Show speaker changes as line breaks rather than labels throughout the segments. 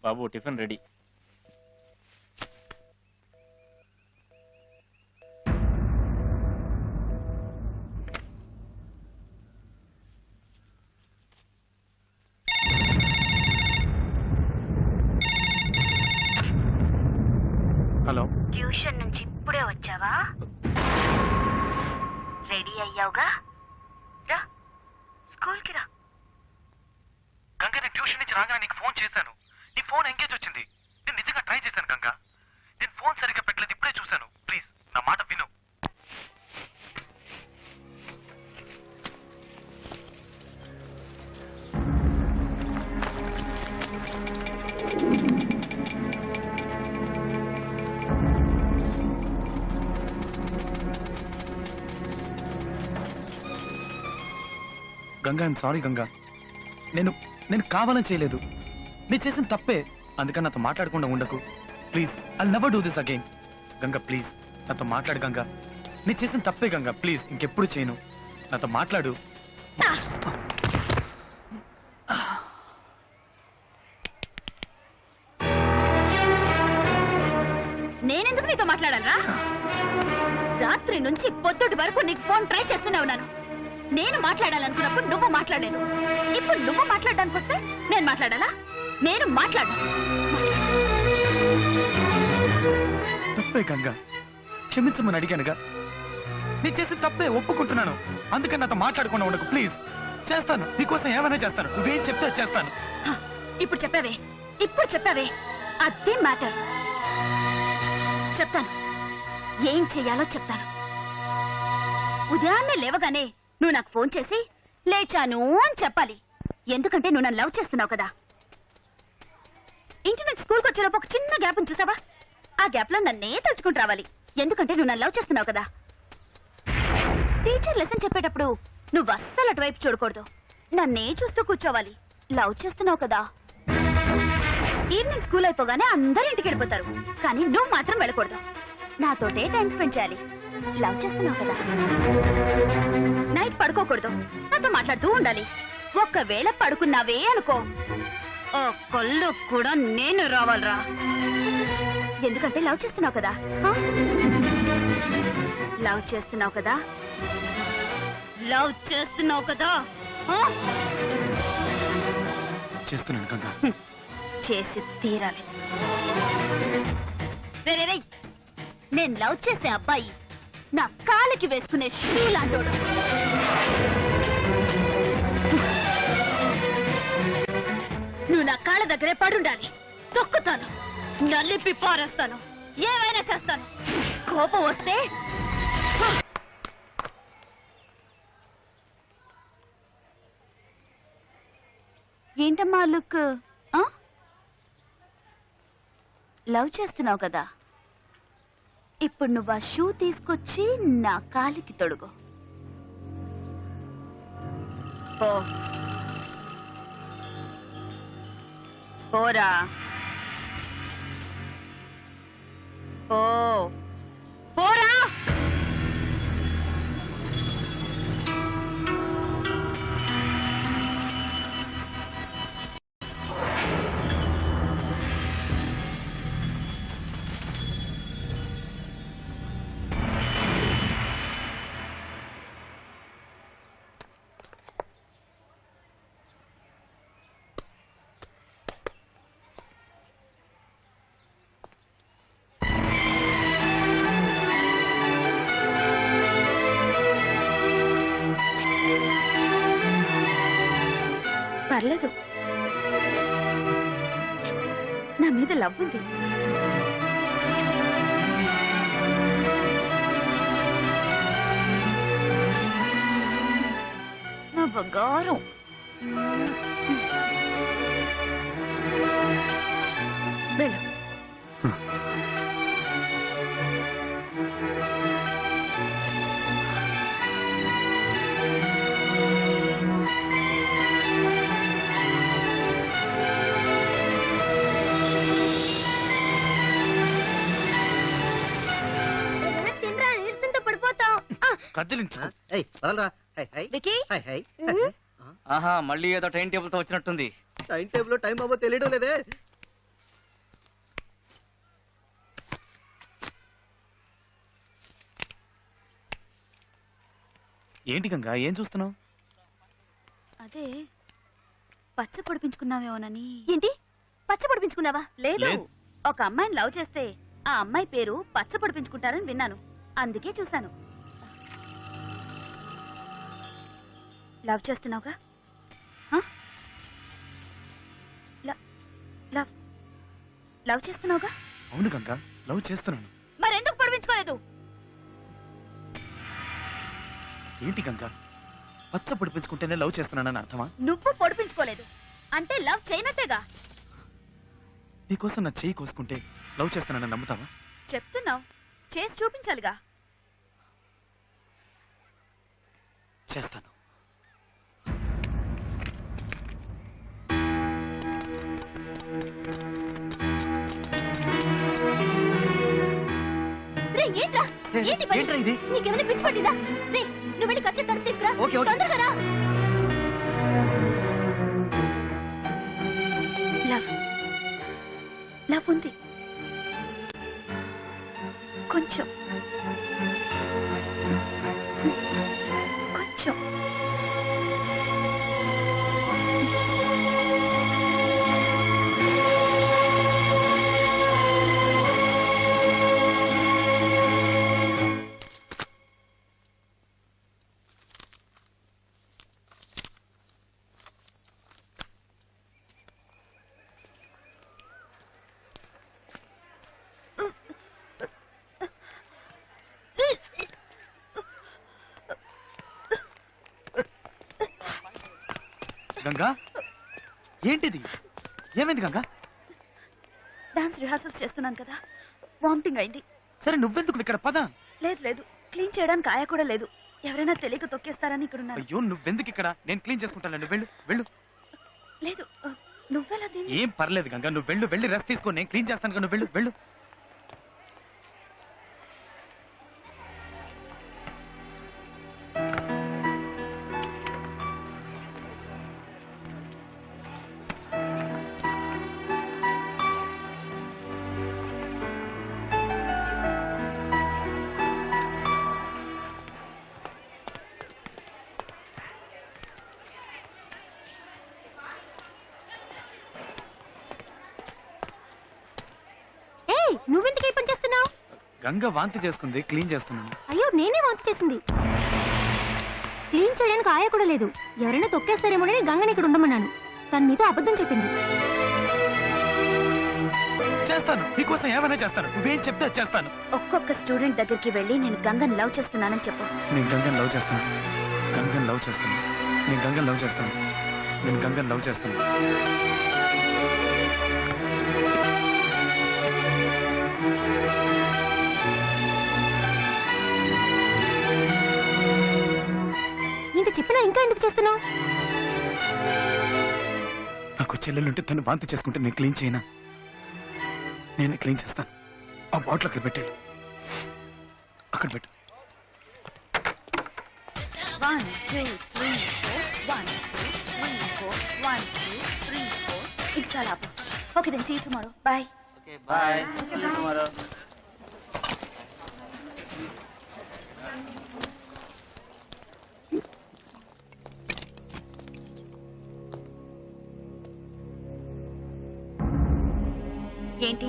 బాబు tiffin ready. Hello,
tuition నుంచి ఇప్పుడే వచ్చావా? రెడీ అయ్యావుగా? రా, స్కూల్కి రా.
గంగా, నేను ట్యూషన్ నుంచి రాగానే నీకు ఫోన్ చేశాను. నీ ఫోన్ ఎంగేజ్ వచ్చింది. నేను నిజంగా ట్రై చేశాను గంగా. నేను ఫోన్ సరిగ్గా పెట్టలేదు, ఇప్పుడే చూశాను. ప్లీజ్ నా మాట విను.
Ganga, I'm sorry Ganga. నేను కావాలని చేయలేదు. నేను చేసిన తప్పే. అందుకని నాతో మాట్లాడకుండా ఉండకు please. I never do this again. Ganga please నాతో మాట్లాడు గంగా. నేను చేసిన తప్పే గంగా, ప్లీజ్ ఇంకెప్పుడు చేయను. నాతో మాట్లాడు.
నేనెందుకు నీతో మాట్లాడాలరా? రాత్రి నుంచి పొద్దుటి వరకు నీకు ఫోన్ ట్రై చేస్తూనే ఉన్నాను. నేను మాట్లాడాలనుకున్నప్పుడు నువ్వు మాట్లాడలేదు. ఇప్పుడు నువ్వు మాట్లాడడానికి వస్తే నేను మాట్లాడాలా? నేను మాట్లాడు.
తప్పే గంగా, క్షమించమని అడిగానుగా. నీ చేసి తప్పే, ఒప్పుకుంటున్నాను. అందుకని నాతో మాట్లాడకుండా ఉండకు ప్లీజ్. చేస్తాను, నీకోసం ఏమైనా చేస్తాను. నువ్వేం చెప్తే చేస్తాను.
ఇప్పుడు చెప్పావే అదే మ్యాటర్. చెప్తాను, ఏం చెయ్యాలో చెప్తాను. ఉదయాన్నే లేవగానే నువ్వు నాకు ఫోన్ చేసి లేచాను అని చెప్పాలి. ఎందుకంటే నువ్వు నన్ను లవ్ చేస్తున్నావు కదా. ఇంటి నుంచి స్కూల్కి వచ్చేలోపు ఒక చిన్న గ్యాప్ చూసావా? ఆ గ్యాప్ లో నన్నే తలుచుకుంటూ రావాలి. ఎందుకంటే నువ్వు నన్ను లవ్ చేస్తున్నావు కదా. టీచర్ లెసన్ చెప్పేటప్పుడు నువ్వు అస్సలు అటువైపు చూడకూడదు. నన్నే చూస్తూ కూర్చోవాలి. లవ్ చేస్తున్నావు కదా. ఈవినింగ్ స్కూల్ అయిపోగానే అందరూ ఇంటికి వెళ్ళిపోతారు, కానీ నువ్వు మాత్రం వెళ్ళకూడదు. నాతోటే టైం స్పెండ్ చేయాలి. లవ్ చేస్తున్నావు కదా. నైట్ పడుకోకూడదు, నాతో మాట్లాడుతూ ఉండాలి. ఒక్కవేళ పడుకున్నావే అనుకో, ఓ కళ్ళు కూడా నేను రావాలరా. ఎందుకంటే లవ్ చేస్తున్నావు కదా. లవ్ చేస్తున్నావు కదా. లవ్ చేస్తున్నావు కదా.
చేస్తున్నాను గంగా.
చేసి తీరాలి. నేను లవ్ చేసే అబ్బాయి నా కాలికి వేసుకునే షూ లాంటోడు. నువ్వు నా కాళ్ళ దగ్గరే పడుండాలి. తొక్కుతాను, నల్లిపి పారేస్తాను, ఏమైనా చేస్తాను. కోపం వస్తే ఏంటమ్మా లుక్? లవ్ చేస్తున్నావు కదా. ఇప్పుడు నువ్వు ఆ షూ తీసుకొచ్చి నా కాలికి తొడుగు. పోరా, పోరా. పర్లేదు, నా మీద లవ్ ఉంది. నా బంగారం. వెళ్ళు.
ఆహా, మళ్ళీ ఏదో టైం టేబుల్ తో వచ్చినట్టుంది.
టైం టేబుల్ టైం బాబో తెలియడం లేదే.
ఏంటి గంగా ఏం చూస్తున్నావు?
అదే పచ్చ పొడిపించుకున్నావేమోనని. ఏంటి పచ్చ పొడిపించుకున్నావా? లేదు,
లేదు.
ఒక అమ్మాయిని లవ్ చేస్తే ఆ అమ్మాయి పేరు పచ్చ పొడిపించుకుంటారని విన్నాను, అందుకే చూశాను. లవ్ చేస్తున్నావుగా? హ? లవ్ లవ్ చేస్తున్నావుగా?
అవును గంగా, లవ్ చేస్తున్నాను.
మరెందుకు పొడిపించుకోలేదు?
ఏంటి గంగా, పచ్చ పొడిపించుకుంటేనే లవ్ చేస్తున్నానని అర్థమా?
నువ్వు పొడిపించుకోలేదు అంటే లవ్ చేయనట్టేగా.
నీకోసం నా చెయ్యి కోసుకుంటే లవ్ చేస్తున్నానని నమ్ముతావా?
చెప్తున్నావు, చేసి చూపించాలిగా.
చేస్తాను.
రే, ఏంట్రా?
ఏ,
ఏంటి పని?
ఏంట్రా ఇది?
నీకేమైనా పిచ్చి పట్టిందా? రే, నువ్వు వెళ్ళి కచ్చి తడుపు తీసుకురా.
Okay, okay.
తొందరగా రా. లవ్ లవ్ ఉంది కొంచెం కొంచెం.
గంగా ఏంటిది? ఏమైంది గంగా?
డాన్స్ రిహార్సల్స్ చేస్తున్నాను కదా, వామిటింగ్ అయింది.
సరే నువ్వెందుకు ఇక్కడ? పద.
లేదు లేదు, క్లీన్ చేయడానికి ఆయ కూడా లేదు. ఎవరైనా తెలియక తొక్కేస్తారని ఇక్కడ ఉన్నాను.
అయ్యో నువ్వెందుకు ఇక్కడ? నేను క్లీన్ చేసుకుంటాను. నువ్వు వెళ్ళు వెళ్ళు.
లేదు, నువ్వెలా దీన్ని?
ఏం పర్లేదు గంగా, నువ్వు వెళ్ళు. వెళ్ళి రెస్ట్ తీసుకో, నేను క్లీన్ చేస్తాను కదా. నువ్వు వెళ్ళు వెళ్ళు.
నువ్వెందుకు ఈ పని చేస్తున్నావు?
గంగ వాంతి చేసుకుంది, క్లీన్ చేస్తున్నాను.
అయ్యో, నేనే వాంతి చేసింది. క్లీన్ చేయడానికి ఆయ కూడా లేదు. ఎవరైనా తొక్కేస్తారేమోనని గంగని ఇక్కడ ఉండమన్నాను. తను నీతో అబద్ధం చెప్పింది.
చేస్తాను, నీకోసం ఏమైనా చేస్తాను. నువ్వేం చెప్తే అది చేస్తాను.
ఒక్కొక్క స్టూడెంట్ దగ్గరికి వెళ్ళి నేను గంగని లవ్ చేస్తున్నానని చెప్పు.
నేను గంగని లవ్ చేస్తాను. గంగని లవ్ చేస్తాను. నేను గంగని లవ్ చేస్తాను. నేను గంగని లవ్ చేస్తాను.
ఇంత చెప్పినా ఇంకా ఎందుకు చేస్తున్నావు?
నాకు చెల్లెలుంటే తను వాంతి చేసుకుంటే నేను క్లీన్ చేయనా? నేనే క్లీన్ చేస్తాను. ఆ బాటిల్ అక్కడ పెట్టాడు, అక్కడ పెట్టు.
1 2 3 4 1 2 3 4 1 2 3 4. It's all up. Okay, then see you tomorrow. Bye.
Okay, bye. See you tomorrow.
ఏంటి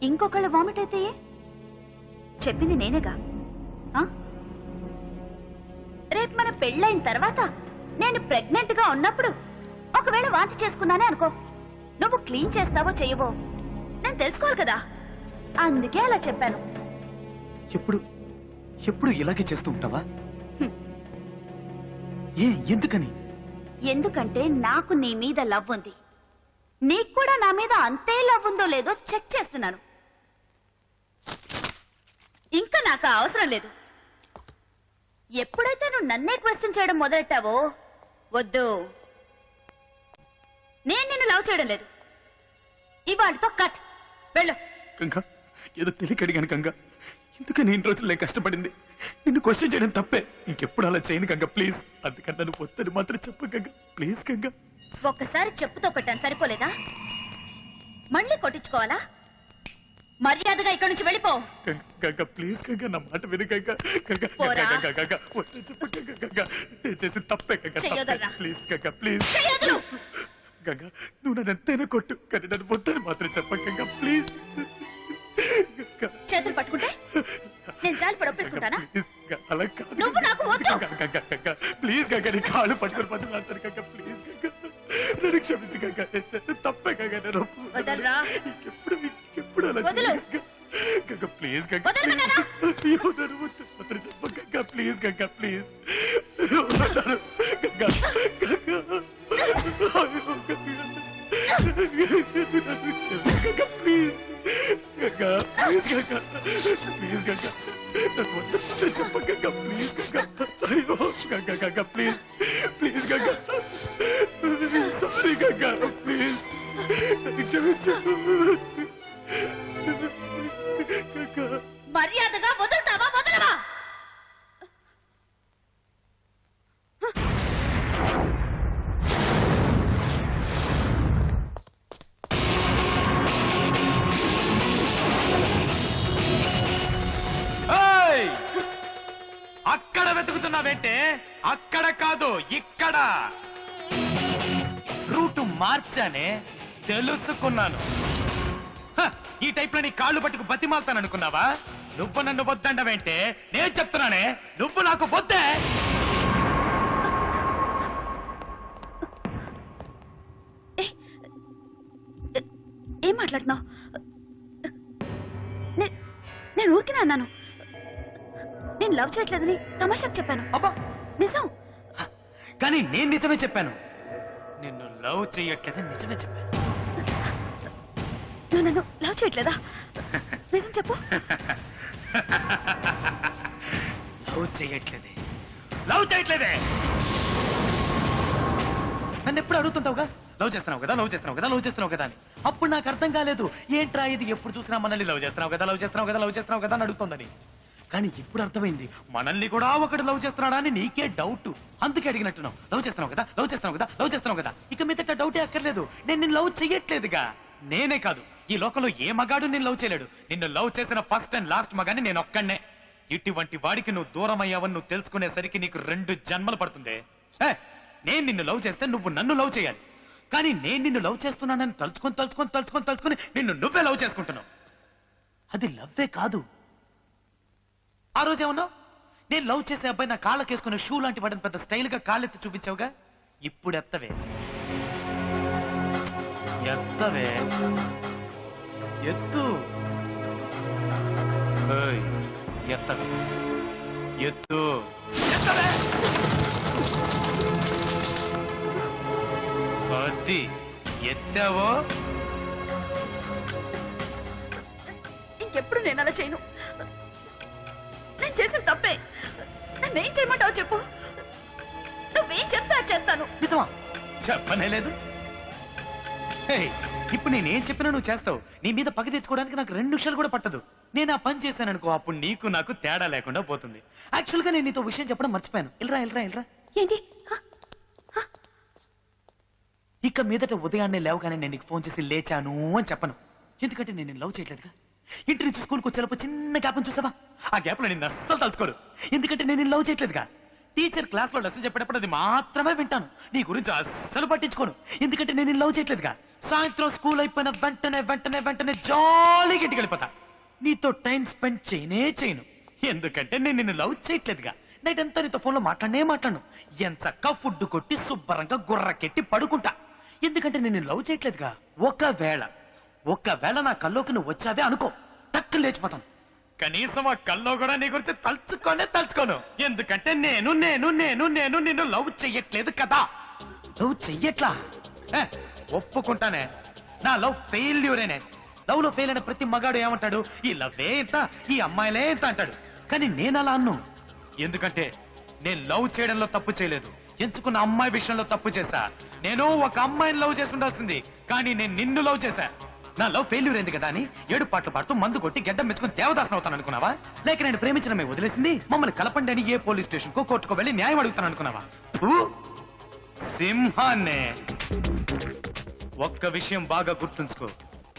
ఇంకొకళ్ళ వామిట్ అయితే చెప్పింది నేనేగా. రేపు మన పెళ్ళైన తర్వాత నేను ప్రెగ్నెంట్ గా ఉన్నప్పుడు ఒకవేళ వాంతి చేసుకున్నానే అనుకో, నువ్వు క్లీన్ చేస్తావో చెయ్యవో నేను తెలుసుకోవాలి కదా, అందుకే అలా చెప్పాను.
ఎప్పుడు ఎప్పుడు ఇలాగే చేస్తూ ఉంటావా? ఎందుకని?
ఎందుకంటే నాకు నీ మీద లవ్ ఉంది, నీకు కూడా నా మీద అంతే లవ్ ఉందో లేదో చెక్ చేస్తున్నాను. ఇంకా నాకు అవసరం లేదు. ఎప్పుడైతే నువ్వు నన్నే క్వశ్చన్ చేయడం మొదలెట్టావో, వద్దు, నేను నిన్ను లవ్ చేయడం లేదు. ఇవాళతో కట్, వెళ్ళు.
గంగా, ఏదో తెలియక అడిగాను గంగా. ఎందుకని ఇన్ని రోజులు నేను కష్టపడింది? నిన్ను క్వశ్చన్ చేయడం తప్పే. ఇంకెప్పుడు అలా చేయను గంగా, ప్లీజ్. అందుకని నువ్వు వద్దని మాత్రం చెప్పు గంగా, ప్లీజ్ గంగా.
ఒక్కసారి చెప్పుతో కొట్టాను, సరిపోలేదా? మళ్ళీ కొట్టించుకోవాలా? మర్యాదగా ఇక్కడి నుంచి వెళ్ళిపో.
గంగా ప్లీజ్ గంగా నా మాట విను గంగా. గంగా
పోరా.
గంగా గంగా వద్దు చెప్పు గంగా. గంగా నేను చేసిన తప్పే గంగా.
చెయ్యొదరా.
Please Ganga please.
చెయ్యొదరు.
గంగా నువ్వు నన్ను ఎంతైనా కొట్టు కానీ నన్ను వద్దని మాత్రం చెప్ప గంగా ప్లీజ్.
చేతులు పట్టుకుంటే నేను జాలి పడి ఒప్పేసుకుంటానా?
అలా కాదు
నువ్వు నాకు వద్దు.
గంగా ప్లీజ్ గంగా నీ కాళ్ళు పట్టుకుని పట్టుకున్నాను గంగా ప్లీజ్ గంగా నన్ను క్షమించు గంగా. నేను చేసిన తప్పే గంగా. నేను
వదలరా.
ఎప్పుడు అలా
వదలు.
గంగా ప్లీజ్ గంగా
వదలమన్నానా?
అయ్యో నన్ను వద్దు మాత్రం చెప్ప గంగా ప్లీజ్ గంగా ప్లీజ్. గంగా గంగా అయ్యో Ganga please. Ganga please Ganga please Ganga నన్ను వద్దు చెప్ప గంగా ప్లీజ్ గంగా. అయ్యో Ganga Ganga please please Ganga sorry Ganga please నన్ను క్షమించు గంగా.
మర్యాదగా వదులుతావా వదలవా?
అక్కడ వెతుకుతున్నావేంటే? అక్కడ కాదు ఇక్కడ. రూటు మార్చానే తెలుసుకున్నాను. ఈ టైప్ లో నీ కాళ్ళు పట్టుకు బతిమాలతాననుకున్నావా? నువ్వు నన్ను వద్దండవేంటే? నేను చెప్తున్నానే నువ్వు నాకు వద్దే.
ఏం మాట్లాడుతున్నావు? నేను ఊరికినే అన్నాను. నేను లవ్ చేయట్లేదని తమాషాకు చెప్పాను.
అబ్బా
నిజం.
కానీ నేను నిజమే చెప్పాను. నిన్ను లవ్ చెయ్యట్లేదని నిజమే చెప్పాను.
నువ్వు నన్ను లవ్ చేయట్లేదా? నిజం చెప్పు.
లవ్ చేయట్లేదే. లవ్ చేయట్లేదే. నన్ను ఎప్పుడు అడుగుతుంటావుగా లవ్ చేస్తున్నావు కదా, లవ్ చేస్తున్నావు కదా, లవ్ చేస్తున్నావు కదా అని. అప్పుడు నాకు అర్థం కాలేదు ఏంట్రా ఇది ఎప్పుడు చూసినా మనల్ని లవ్ చేస్తున్నావు కదా, లవ్ చేస్తున్నావు కదా, లవ్ చేస్తున్నావు కదా అని అడుగుతుందని. కానీ ఇప్పుడు అర్థమైంది మనల్ని కూడా ఒకటి లవ్ చేస్తున్నాడా అని. నీకే డౌట్ అందుకే అడిగినట్టున్నావు. లవ్ చేస్తున్నావు కదా, లవ్ చేస్తున్నావు కదా, లవ్ చేస్తున్నావు కదా. ఇక మీదట డౌటే అక్కర్లేదు. నేను నిన్ను లవ్ చెయ్యట్లేదుగా. నేనే కాదు ఈ లోకంలో ఏ మగాడు నిన్ను లవ్ చేయలేడు. నిన్ను లవ్ చేసిన ఫస్ట్ అండ్ లాస్ట్ మగాని నేను ఒక్కడే. ఇటువంటి వాడికి నువ్వు దూరం అయ్యావని నువ్వు తెలుసుకునేసరికి నీకు 2 జన్మలు పడుతుంది. నేను నిన్ను లవ్ చేస్తే నువ్వు నన్ను లవ్ చేయాలి. కానీ నేను నిన్ను లవ్ చేస్తున్నానని తలుచుకొని నిన్ను నువ్వే లవ్ చేసుకుంటున్నావు. అది లవ్వే కాదు. ఆ రోజు ఏమన్నావు? నేను లవ్ చేసే అబ్బాయి నా కాళ్ళకేసుకునే షూ లాంటి వాడిని పెద్ద స్టైల్ గా కాళ్ళెత్తి చూపించావుగా. ఇప్పుడు ఎత్తవే ఎత్తవే ఎత్తు. ఎత్తవే ఎత్తు ఎత్తవే. అది ఎత్తావో
ఇంకెప్పుడు నేను అలా చేయను. నేను చేసిన తప్పే. నన్నేం చేయమంటావు చెప్పు. నువ్వేం చెప్తా చేస్తాను.
నిజమా? చెప్పనే లేదు. ఇప్పుడు నేనేం చెప్పినా నువ్వు చేస్తావు. నీ మీద పగ తెచ్చుకోవడానికి నాకు 2 నిమిషాలు కూడా పట్టదు. నేను ఆ పని చేశాననుకో అప్పుడు నీకు నాకు తేడా లేకుండా పోతుంది. యాక్చువల్ గా నేను నీతో విషయం చెప్పడం మర్చిపోయాను. ఇల్రా
ఏంటి?
ఇక మీదట ఉదయాన్నే లేవగానే నేను నీకు ఫోన్ చేసి లేచాను అని చెప్పను. ఎందుకంటే నేను లవ్ చేయట్లేదుగా. ఇంటి నుంచి స్కూల్కి వచ్చేటప్పుడు చిన్న గ్యాప్ చూసావా? ఆ గ్యాప్ లో నేను అస్సలు తలుచుకోరు. ఎందుకంటే నేను లవ్ చేయట్లేదుగా. టీచర్ క్లాస్ లో లెసన్ చెప్పేటప్పుడు అది మాత్రమే వింటాను. నీ గురించి అస్సలు పట్టించుకోను. ఎందుకంటే నేను లవ్ చేయట్లేదుగా. సాయంత్రం స్కూల్ అయిపోయిన వెంటనే జాలీగా ఇంటికి వెళ్ళిపోతా. నీతో టైం స్పెండ్ చేయను. ఎందుకంటే నేను నిన్ను లవ్ చేయట్లేదుగా. నైట్ అంతా నీతో ఫోన్ లో మాట్లాడను. ఎంచక్క ఫుడ్ కొట్టి శుభ్రంగా గుర్రకెట్టి పడుకుంటా. ఎందుకంటే నేను లవ్ చేయట్లేదుగా. ఒకవేళ నా కల్లోకి నువ్వు వచ్చావే అనుకో, టక్కు లేచిపోతాను. కనీసం ఆ కల్లో కూడా నీ గురించి తలుచుకోను. ఎందుకంటే నేను నిన్ను లవ్ చెయ్యట్లేదు కదా. లవ్ చెయ్యట్లా ఒప్పుకుంటానే. నా లవ్ ఫెయిల్యూరేనే. లవ్ లో ఫెయిల్ అయిన ప్రతి మగాడు ఏమంటాడు? ఈ లవ్వే ఇంత, ఈ అమ్మాయిలే ఇంత అంటాడు. కానీ నేను అలా అన్ను. ఎందుకంటే నేను లవ్ చేయడంలో తప్పు చేయలేదు. ఎంచుకున్న అమ్మాయి విషయంలో తప్పు చేశా. నేను ఒక అమ్మాయిని లవ్ చేసి ఉండాల్సింది, కానీ నేను నిన్ను లవ్ చేశా. నా లవ్ ఫెయిల్యూర్ అయింది కదా అని 7 పాటలు పాడుతూ మందు కొట్టి గడ్డం మెచ్చుకుని దేవదాసన అవుతాను అనుకున్నావా? లేక నేను ప్రేమించడమే వదిలేసింది మమ్మల్ని కలపండి అని ఏ పోలీస్ స్టేషన్ కో కోర్టుకో వెళ్ళి న్యాయం అడుగుతాను అనుకున్నావా? సింహాన్నే. ఒక్క విషయం బాగా గుర్తుంచుకో.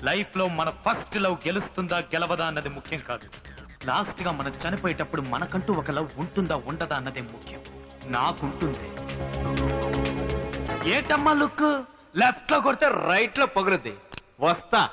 లైఫ్ లో మన ఫస్ట్ లవ్ గెలుస్తుందా గెలవదా అన్నది ముఖ్యం కాదు. లాస్ట్ గా మనం చనిపోయేటప్పుడు మనకంటూ ఒక లవ్ ఉంటుందా ఉండదా అన్నదే ముఖ్యం. నాకుంటుంది. ఏటమ్మా లుక్?
లెఫ్ట్ లో కొడితే రైట్ లో పగులుద్ది. వస్తా.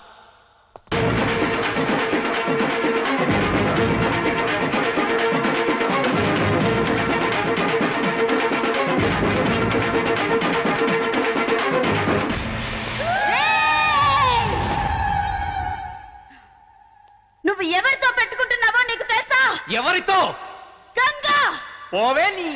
నువ్వు ఎవరితో పెట్టుకుంటున్నావో నీకు తెలుసా?
ఎవరితో?
గంగా.
పోవే నీ.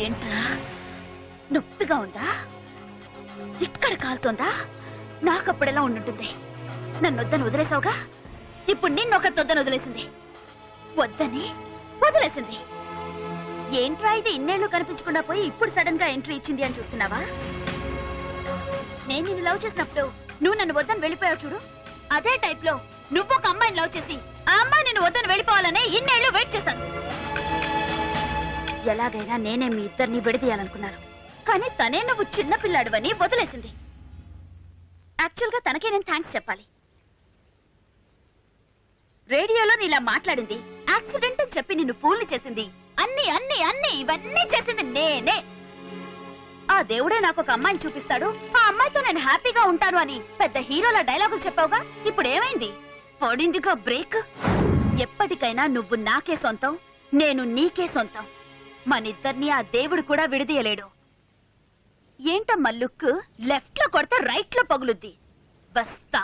ఏంట్రా, నొప్పిగా ఉందా? ఇక్కడ కాలుతోందా? నాకప్పుడెలా ఉండుంటుంది? నన్ను వద్దని వదిలేసావుగా, ఇప్పుడు నిన్నొక తొద్దని వదిలేసింది. వద్దని వదిలేసింది. ఏంట్రా ఇది ఇన్నేళ్లు కనిపించకుండా పోయి ఇప్పుడు సడన్ గా ఎంట్రీ ఇచ్చింది అని చూస్తున్నావా? నేను నిన్ను లవ్ చేసినప్పుడు నువ్వు నన్ను వద్దని వెళ్ళిపోయావు చూడు, అదే టైప్ లో నువ్వు ఒక అమ్మాయిని లవ్ చేసి ఆ అమ్మాయి నిన్ను వద్దని వెళ్ళిపోవాలనే ఇన్నేళ్లు వెయిట్ చేశాను. ఎలాగైనా నేనే మీ ఇద్దరిని విడదీయాలనుకున్నాను, కానీ తనే నువ్వు చిన్న పిల్లాడువని వదిలేసింది. యాక్చువల్ గా తనకే నేను థ్యాంక్స్ చెప్పాలి. రేడియోలో నీలా మాట్లాడింది, యాక్సిడెంట్ అని చెప్పి నిన్ను ఫూల్ని చేసింది, అన్ని అన్ని అన్ని ఇవన్నీ చేసింది నేనే. ఆ దేవుడే నాకు ఒక అమ్మాయిని చూపిస్తాడు, ఆ అమ్మాయితో నేను హ్యాపీగా ఉంటాను అని పెద్ద హీరోల డైలాగులు చెప్పావుగా, ఇప్పుడు ఏమైంది? పడిందిగా బ్రేక్. ఎప్పటికైనా నువ్వు నాకే సొంతం, నేను నీకే సొంతం. మనిద్దరిని ఆ దేవుడు కూడా విడదీయలేడు. ఏంటమ్మా లుక్? లెఫ్ట్ లో కొడితే రైట్ లో పగులుద్ది. వస్తా.